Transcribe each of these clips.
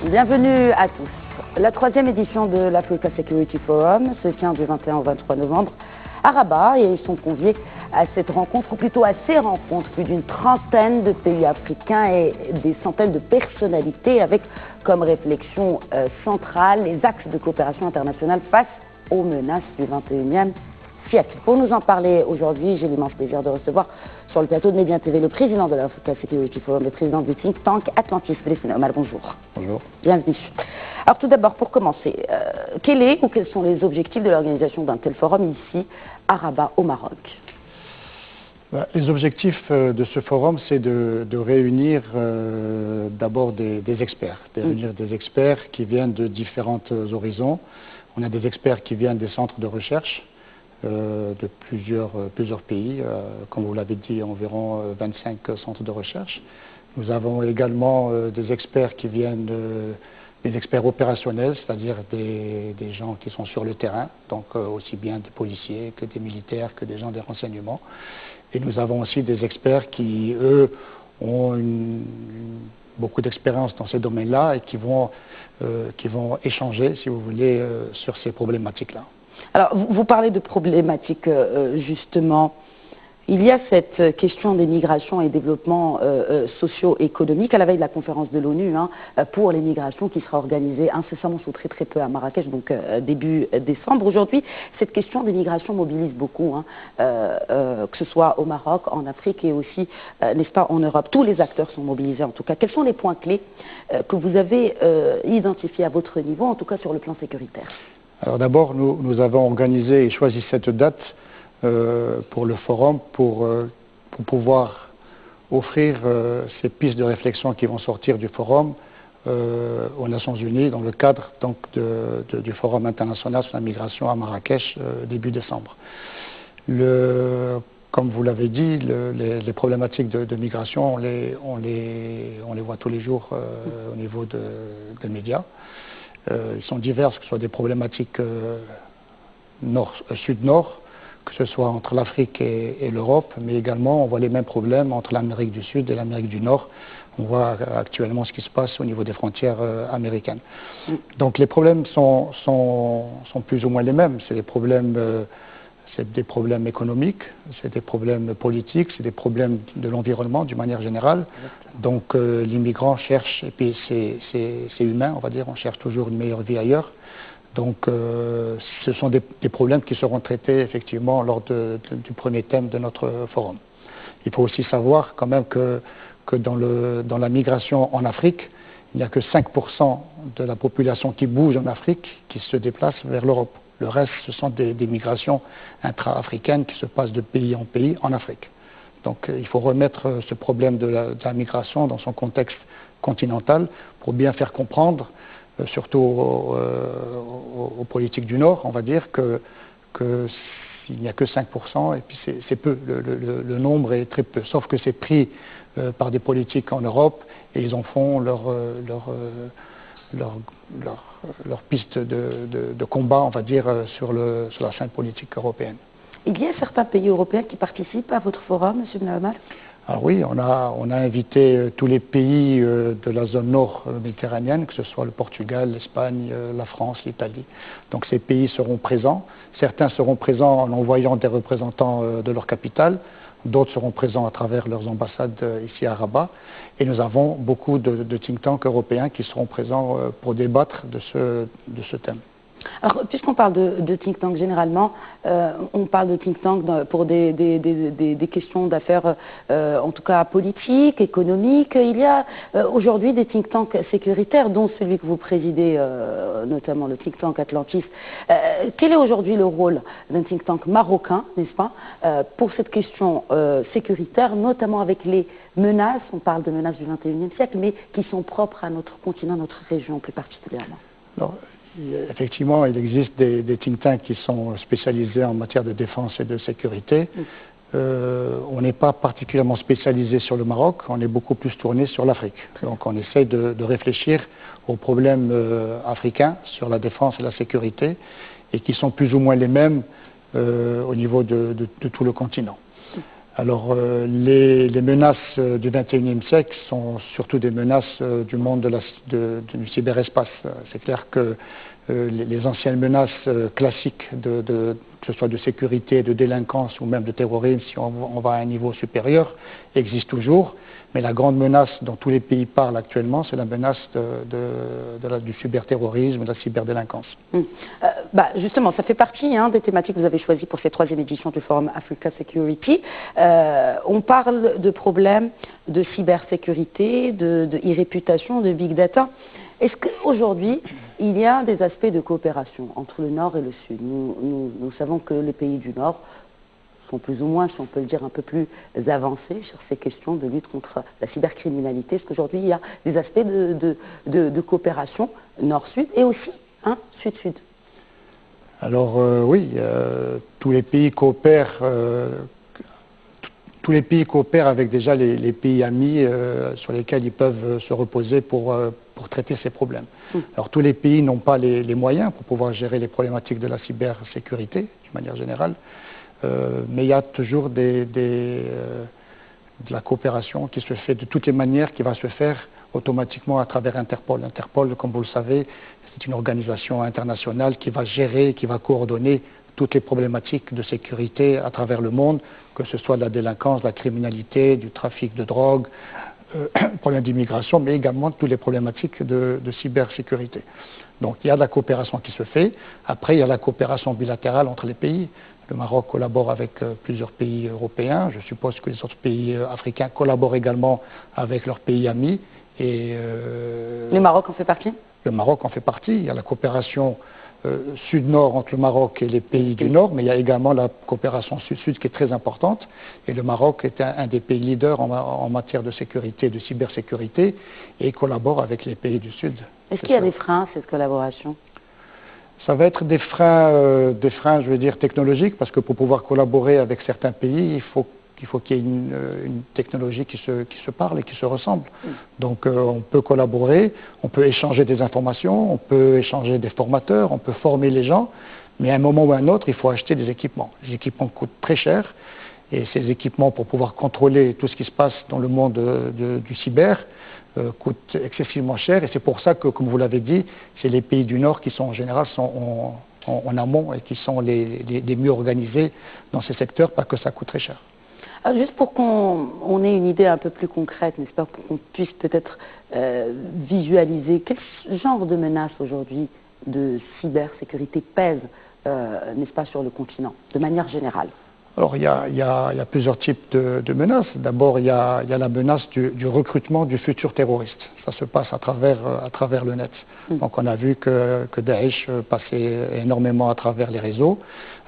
Bienvenue à tous. La troisième édition de l'Africa Security Forum se tient du 21 au 23 novembre à Rabat et ils sont conviés à cette rencontre, ou plutôt à ces rencontres, plus d'une trentaine de pays africains et des centaines de personnalités avec comme réflexion centrale les axes de coopération internationale face aux menaces du 21e siècle. Pour nous en parler aujourd'hui, j'ai l'immense plaisir de recevoir sur le plateau de Média TV le président de l'Africa Security Forum, le président du think tank Atlantis, Blessing Omar. Bonjour. Bonjour. Bienvenue. Alors tout d'abord, pour commencer, quels sont les objectifs de l'organisation d'un tel forum ici à Rabat, au Maroc? Les objectifs de ce forum, c'est de réunir d'abord des experts, des experts qui viennent de différents horizons. On a des experts qui viennent des centres de recherche de plusieurs pays, comme vous l'avez dit, environ 25 centres de recherche. Nous avons également des experts qui viennent des experts opérationnels, c'est-à-dire des gens qui sont sur le terrain, donc aussi bien des policiers que des militaires, que des gens des renseignements. Et nous avons aussi des experts qui, eux, ont beaucoup d'expérience dans ces domaines-là et qui vont échanger, si vous voulez, sur ces problématiques-là. Alors, vous parlez de problématiques, justement. Il y a cette question des migrations et développement socio-économique à la veille de la conférence de l'ONU pour les migrations qui sera organisée incessamment sous très peu à Marrakech, donc début décembre. Aujourd'hui, cette question des migrations mobilise beaucoup, que ce soit au Maroc, en Afrique et aussi, n'est-ce pas, en Europe. Tous les acteurs sont mobilisés en tout cas. Quels sont les points clés que vous avez identifiés à votre niveau, en tout cas sur le plan sécuritaire? Alors d'abord, nous avons organisé et choisi cette date pour le forum pour pouvoir offrir ces pistes de réflexion qui vont sortir du forum aux Nations Unies dans le cadre donc, du forum international sur la migration à Marrakech début décembre. Comme vous l'avez dit, les problématiques de migration, on les voit tous les jours au niveau des médias. Ils sont divers, que ce soit des problématiques sud-nord, que ce soit entre l'Afrique et l'Europe, mais également on voit les mêmes problèmes entre l'Amérique du Sud et l'Amérique du Nord. On voit actuellement ce qui se passe au niveau des frontières américaines. Donc les problèmes sont plus ou moins les mêmes. C'est des problèmes économiques, c'est des problèmes politiques, c'est des problèmes de l'environnement d'une manière générale. Donc les migrants cherchent, et puis c'est humain, on va dire, on cherche toujours une meilleure vie ailleurs. Donc ce sont des problèmes qui seront traités effectivement lors du premier thème de notre forum. Il faut aussi savoir quand même que dans la migration en Afrique, il n'y a que 5% de la population qui bouge en Afrique qui se déplace vers l'Europe. Le reste, ce sont des migrations intra-africaines qui se passent de pays en Afrique. Donc il faut remettre ce problème de la migration dans son contexte continental pour bien faire comprendre, surtout aux politiques du Nord, on va dire, qu'il n'y a que 5%, et puis c'est peu, le nombre est très peu, sauf que c'est pris par des politiques en Europe, et ils en font leur piste de combat, on va dire, sur la scène politique européenne. Il y a certains pays européens qui participent à votre forum, M. Omar? Alors oui, on a invité tous les pays de la zone nord méditerranéenne, que ce soit le Portugal, l'Espagne, la France, l'Italie. Donc ces pays seront présents. Certains seront présents en envoyant des représentants de leur capitale, d'autres seront présents à travers leurs ambassades ici à Rabat. Et nous avons beaucoup de think tanks européens qui seront présents pour débattre de ce thème. Alors, puisqu'on parle de think tank généralement, on parle de think tank pour des questions d'affaires, en tout cas politiques, économiques. Il y a aujourd'hui des think tanks sécuritaires, dont celui que vous présidez, notamment le think tank Atlantis. Quel est aujourd'hui le rôle d'un think tank marocain, n'est-ce pas, pour cette question sécuritaire, notamment avec les menaces, on parle de menaces du 21e siècle, mais qui sont propres à notre continent, notre région plus particulièrement? Alors, effectivement, il existe des think tanks qui sont spécialisés en matière de défense et de sécurité. On n'est pas particulièrement spécialisé sur le Maroc, on est beaucoup plus tourné sur l'Afrique. Donc on essaie de réfléchir aux problèmes africains sur la défense et la sécurité, et qui sont plus ou moins les mêmes au niveau de tout le continent. Alors, les menaces du XXIe siècle sont surtout des menaces du monde du cyberespace. C'est clair que les anciennes menaces classiques, que ce soit de sécurité, de délinquance ou même de terrorisme, si on va à un niveau supérieur, existent toujours. Mais la grande menace dont tous les pays parlent actuellement, c'est la menace du cyberterrorisme, de la cyberdélinquance. Justement, ça fait partie des thématiques que vous avez choisies pour cette 3e édition du Forum Africa Security. On parle de problèmes de cybersécurité, de e-réputation, de big data. Est-ce qu'aujourd'hui, il y a des aspects de coopération entre le Nord et le Sud? Nous savons que les pays du Nord sont plus ou moins, si on peut le dire, un peu plus avancés sur ces questions de lutte contre la cybercriminalité. Est-ce qu'aujourd'hui, il y a des aspects de coopération Nord-Sud et aussi Sud-Sud? Alors oui, tous les pays coopèrent. Tous les pays coopèrent avec déjà les pays amis sur lesquels ils peuvent se reposer pour traiter ces problèmes. Alors tous les pays n'ont pas les moyens pour pouvoir gérer les problématiques de la cybersécurité, d'une manière générale, mais il y a toujours de la coopération qui se fait de toutes les manières, qui va se faire automatiquement à travers Interpol. Interpol, comme vous le savez, c'est une organisation internationale qui va gérer, qui va coordonner toutes les problématiques de sécurité à travers le monde, que ce soit de la délinquance, de la criminalité, du trafic de drogue, problèmes d'immigration, mais également toutes les problématiques de cybersécurité. Donc il y a de la coopération qui se fait. Après, il y a la coopération bilatérale entre les pays. Le Maroc collabore avec plusieurs pays européens. Je suppose que les autres pays africains collaborent également avec leurs pays amis. Et, le Maroc en fait partie? Le Maroc en fait partie. Il y a la coopération sud-nord entre le Maroc et les pays du Nord, mais il y a également la coopération sud-sud qui est très importante. Et le Maroc est un des pays leaders en matière de sécurité, de cybersécurité, et collabore avec les pays du Sud. Est-ce qu'il y a des freins à cette collaboration? Ça va être des freins, je veux dire, technologiques, parce que pour pouvoir collaborer avec certains pays, il faut qu'il y ait une technologie qui se parle et qui se ressemble. Donc on peut collaborer, on peut échanger des informations, on peut échanger des formateurs, on peut former les gens, mais à un moment ou à un autre, il faut acheter des équipements. Les équipements coûtent très cher, et ces équipements, pour pouvoir contrôler tout ce qui se passe dans le monde du cyber, coûtent excessivement cher, et c'est pour ça que, comme vous l'avez dit, c'est les pays du Nord qui sont en général en amont et qui sont les mieux organisés dans ces secteurs, parce que ça coûte très cher. Alors juste pour qu'on ait une idée un peu plus concrète, n'est-ce pas, pour qu'on puisse peut-être visualiser quel genre de menaces aujourd'hui de cybersécurité pèsent, n'est-ce pas, sur le continent, de manière générale? Alors il y a plusieurs types de menaces. D'abord il y a la menace du recrutement du futur terroriste. Ça se passe à travers le net. Donc on a vu que Daesh passait énormément à travers les réseaux.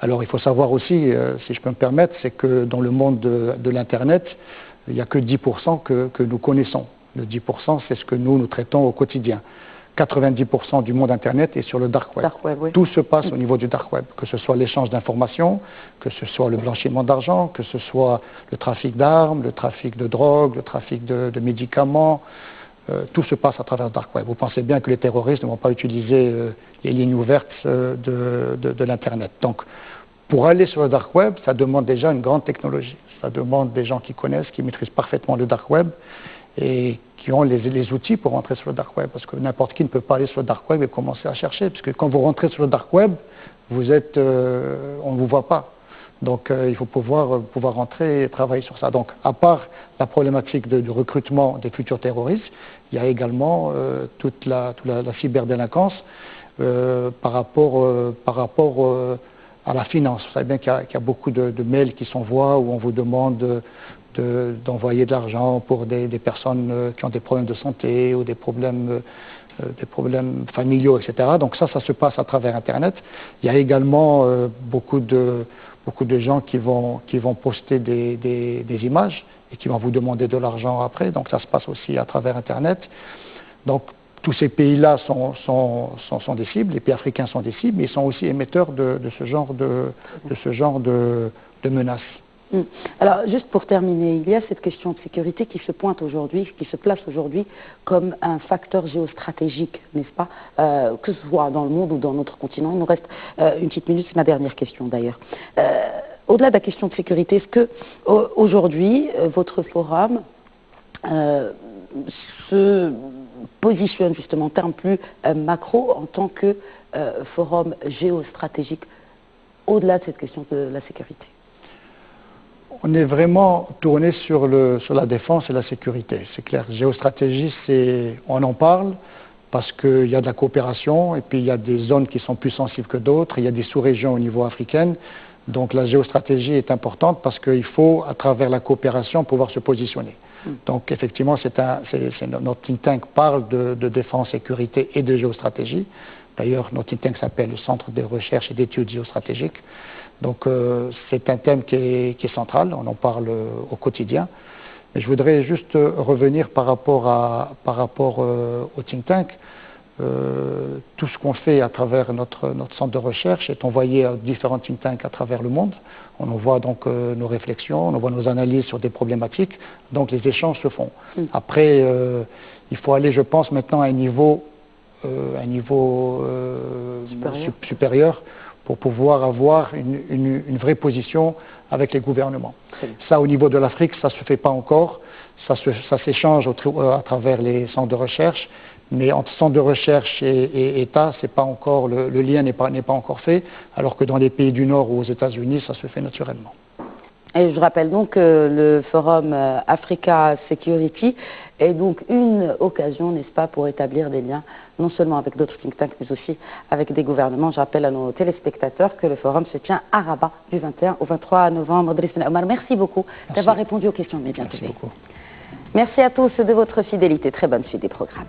Alors il faut savoir aussi, si je peux me permettre, c'est que dans le monde de l'Internet, il n'y a que 10% que nous connaissons. Le 10%, c'est ce que nous traitons au quotidien. 90% du monde Internet est sur le dark web. Oui. Tout se passe au niveau du dark web, que ce soit l'échange d'informations, que ce soit le blanchiment d'argent, que ce soit le trafic d'armes, le trafic de drogue, le trafic de médicaments. Tout se passe à travers le dark web. Vous pensez bien que les terroristes ne vont pas utiliser les lignes ouvertes de l'Internet. Donc, pour aller sur le dark web, ça demande déjà une grande technologie. Ça demande des gens qui connaissent, qui maîtrisent parfaitement le dark web et qui ont les outils pour rentrer sur le dark web, parce que n'importe qui ne peut pas aller sur le dark web et commencer à chercher, parce que quand vous rentrez sur le dark web, on ne vous voit pas. Donc il faut pouvoir rentrer et travailler sur ça. Donc à part la problématique du recrutement des futurs terroristes, il y a également toute la cyberdélinquance par rapport à la finance. Vous savez bien qu'il y a beaucoup de mails qui s'envoient où on vous demande d'envoyer de l'argent pour des personnes qui ont des problèmes de santé ou des problèmes familiaux, etc. Donc ça se passe à travers Internet. Il y a également beaucoup de gens qui vont poster des images et qui vont vous demander de l'argent après. Donc ça se passe aussi à travers Internet. Donc tous ces pays-là sont des cibles, les pays africains sont des cibles, mais ils sont aussi émetteurs de ce genre de menaces. Alors, juste pour terminer, il y a cette question de sécurité qui se pointe aujourd'hui, qui se place aujourd'hui comme un facteur géostratégique, n'est-ce pas, que ce soit dans le monde ou dans notre continent. Il nous reste une petite minute, c'est ma dernière question d'ailleurs. au-delà de la question de sécurité, est-ce que aujourd'hui, votre forum se positionne justement en termes plus macro en tant que forum géostratégique au-delà de cette question de la sécurité? On est vraiment tourné sur la défense et la sécurité. C'est clair, géostratégie, on en parle parce qu'il y a de la coopération et puis il y a des zones qui sont plus sensibles que d'autres, il y a des sous-régions au niveau africain. Donc la géostratégie est importante parce qu'il faut, à travers la coopération, pouvoir se positionner. Donc effectivement, notre think tank parle de défense, sécurité et de géostratégie. D'ailleurs, notre think tank s'appelle le Centre de recherche et d'études géostratégiques. Donc c'est un thème qui est central, on en parle au quotidien. Mais je voudrais juste revenir par rapport au think tank. Tout ce qu'on fait à travers notre centre de recherche est envoyé à différents think tanks à travers le monde. On envoie donc nos réflexions, on envoie nos analyses sur des problématiques, donc les échanges se font. Après, il faut aller, je pense, maintenant à un niveau supérieur pour pouvoir avoir une vraie position avec les gouvernements. Ça, au niveau de l'Afrique, ça ne se fait pas encore. Ça s'échange à travers les centres de recherche. Mais entre centre de recherche et État, c'est pas encore, le lien n'est pas encore fait, alors que dans les pays du Nord ou aux États-Unis, ça se fait naturellement. Et je rappelle donc que le forum Africa Security est donc une occasion, n'est-ce pas, pour établir des liens, non seulement avec d'autres think tanks, mais aussi avec des gouvernements. Je rappelle à nos téléspectateurs que le forum se tient à Rabat du 21 au 23 novembre. Omar, merci beaucoup d'avoir répondu aux questions de Média TV. Merci beaucoup. Merci à tous de votre fidélité. Très bonne suite des programmes.